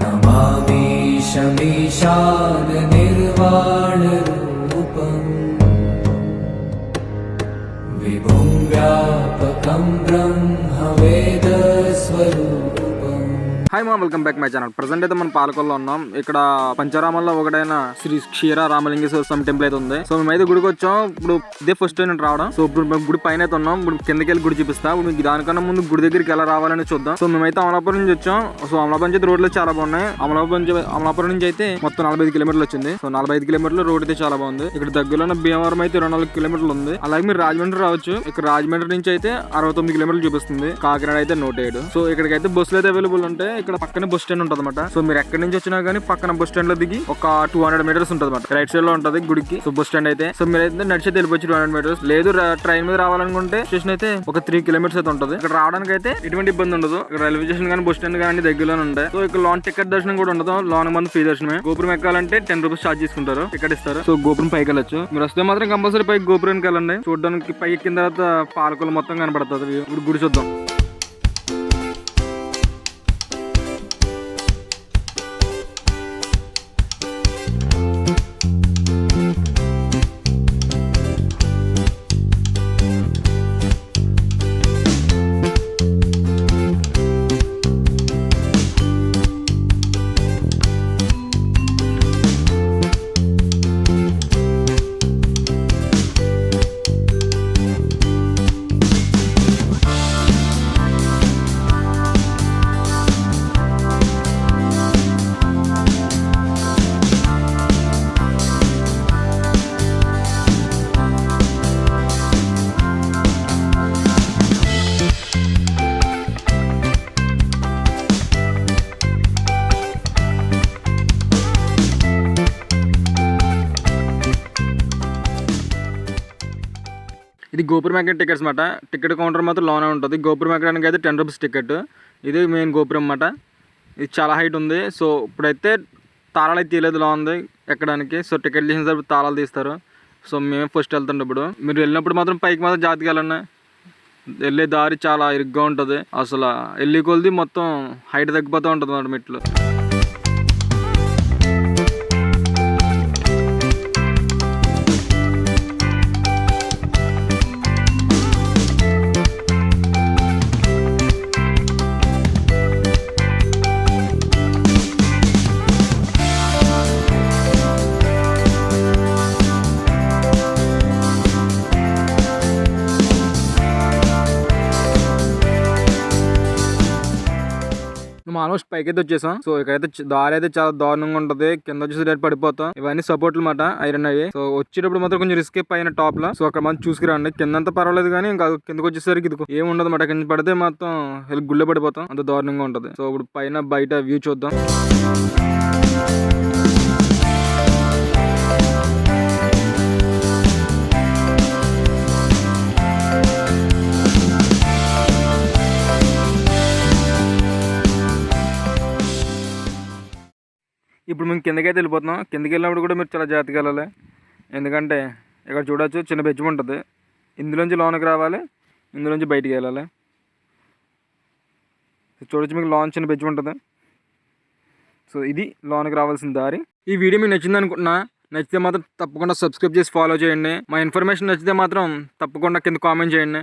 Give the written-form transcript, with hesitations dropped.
नमामि शमीशान निर्वाणरूपम् विभुं व्यापकं ब्रह्मवेदस्वरूपम्। హాయ్ మా welcome back my channel. Present అయితే మనం పాలకొల్లో ఉన్నాం. ఇక్కడ పంచరామంలో ఒకటైన శ్రీ క్షీర రామలింగేశ్వర స్వామి టెంపుల్ అయితే ఉంది. సో మేమైతే గుడికి వచ్చాం. ఇప్పుడు ఇదే ఫస్ట్ టైం రావడం. సో ఇప్పుడు మేము గుడి పైన అయితే ఉన్నాం. ఇప్పుడు కిందకి వెళ్ళి గుడి చూపిస్తా. ఇప్పుడు మీకు దానికన్నా ముందు గుడి దగ్గరికి ఎలా రావాలని చూద్దాం. సో మేమైతే అమలాపురం నుంచి వచ్చాం. సో అమలాపురం నుంచి రోడ్లు చాలా బాగున్నాయి. అమలాపురం నుంచి అయితే మొత్తం 45 కిలోమీటర్లు వచ్చింది. సో 45 కిలోమీటర్లు రోడ్ అయితే చాలా బాగుంది. ఇక్కడ దగ్గరలో భీమవరం అయితే 24 కిలోమీటర్లు ఉంది. అలాగే మీరు రాజమండ్రి రావచ్చు. ఇక్కడ రాజమండ్రి నుంచి అయితే 69 కిలోమీటర్లు చూపిస్తుంది. కాకినాడ అయితే 107. సో ఇక్కడికైతే బస్సులు అయితే అవైలబుల్ ఉంటాయి. ఇక్కడ పక్కనే బస్ స్టాండ్ ఉంటుంది అనమాట. సో మీరు ఎక్కడి నుంచి వచ్చినా గానీ పక్కన బస్ స్టాండ్ లో దిగి ఒక 200 మీటర్స్ ఉంటుంది అనమాట. రైట్ సైడ్ లో ఉంటుంది గుడికి. సో బస్ స్టాండ్ అయితే సో మీరు అయితే నడిచి వెళ్ళిపోవచ్చు 200 మీటర్స్. లేదు ట్రైన్ మీద రావాలనుకుంటే స్టేషన్ అయితే ఒక 3 కిలోమీటర్స్ అయితే ఉంటుంది. ఇక్కడ రావడానికి అయితే ఎటువంటి ఇబ్బంది ఉండదు. ఇక్కడ రైల్వే స్టేషన్ కానీ బస్ స్టాండ్ కానీ దగ్గరలోనే ఉంటాయి. సో ఇక్కడ లోన్ టికెట్ దర్శనం కూడా ఉండదు. లోన్ మంది ఫ్రీ దర్శనమే. గోపురం ఎక్కాలంటే 10 రూపీస్ ఛార్జ్ చేసుకుంటారు. టికెట్ ఇస్తారు. సో గోపురం పైకి వెళ్ళొచ్చు. మీరు వస్తే మాత్రం కంపల్సరీ పైకి గోపురానికి వెళ్ళండి. చూడడానికి పైకి ఎక్కిన తర్వాత పాలకొల్లు మొత్తం కనపడుతుంది. ఇప్పుడు గుడి చూద్దాం. ఇది గోపురం ఎక్కడ టికెట్స్ అన్నమాట. టికెట్ కౌంటర్ మాత్రం లోనే ఉంటుంది. గోపురం ఎక్కడానికి అయితే 10 రూపీస్ టికెట్. ఇది మెయిన్ గోపురం అన్నమాట. ఇది చాలా హైట్ ఉంది. సో ఇప్పుడైతే తాళాలు అయితే తీయలేదు, లో ఉంది ఎక్కడానికి. సో టికెట్ తీసిన తర్వాత తాళాలు తీస్తారు. సో మేమే ఫస్ట్ వెళ్తుంటాం. ఇప్పుడు మీరు వెళ్ళినప్పుడు మాత్రం పైకి మాత్రం జాగ్రత్తగా వెళ్ళండి. వెళ్ళే దారి చాలా ఇరుగ్గా ఉంటుంది. అసలు వెళ్ళి కొలిది మొత్తం హైట్ తగ్గిపోతూ ఉంటుంది అన్నమాట మెట్లు. మేము ఆల్మోస్ట్ పైకి అయితే వచ్చేసాం. సో ఇక్కడైతే దారి అయితే చాలా దారుణంగా ఉంటుంది. కింద వచ్చేసి డైరెక్ట్ పడిపోతాం. ఇవన్నీ సపోర్ట్లు మాట ఐరన్ అయ్యి. సో వచ్చేటప్పుడు మాత్రం కొంచెం రిస్క్ పైన టాప్ లో. సో అక్కడ మనం చూసుకురండి. కిందంతా పర్వాలేదు కానీ ఇంకా కిందకి వచ్చేసరికి ఇది ఏమి ఉండదు మాట. కింద పడితే మొత్తం గుళ్ళ పడిపోతాం. అంత దారుణంగా ఉంటుంది. సో ఇప్పుడు పైన బయట వ్యూ చూద్దాం. ఇప్పుడు మేము కిందకైతే వెళ్ళిపోతున్నాం. కిందకి వెళ్ళినప్పుడు కూడా మీరు చాలా జాగ్రత్తగా వెళ్ళాలి. ఎందుకంటే ఇక్కడ చూడవచ్చు చిన్న బెజ్జం ఉంటుంది. ఇందులోంచి లోనికి రావాలి, ఇందులోంచి బయటికి వెళ్ళాలి. చూడొచ్చు మీకు లోన్ చిన్న బెజ్జం ఉంటుంది. సో ఇది లోనికి రావాల్సిన దారి. ఈ వీడియో మీకు నచ్చింది అనుకుంటున్నా. నచ్చితే మాత్రం తప్పకుండా సబ్స్క్రైబ్ చేసి ఫాలో చేయండి. మా ఇన్ఫర్మేషన్ నచ్చితే మాత్రం తప్పకుండా కింద కామెంట్ చేయండి.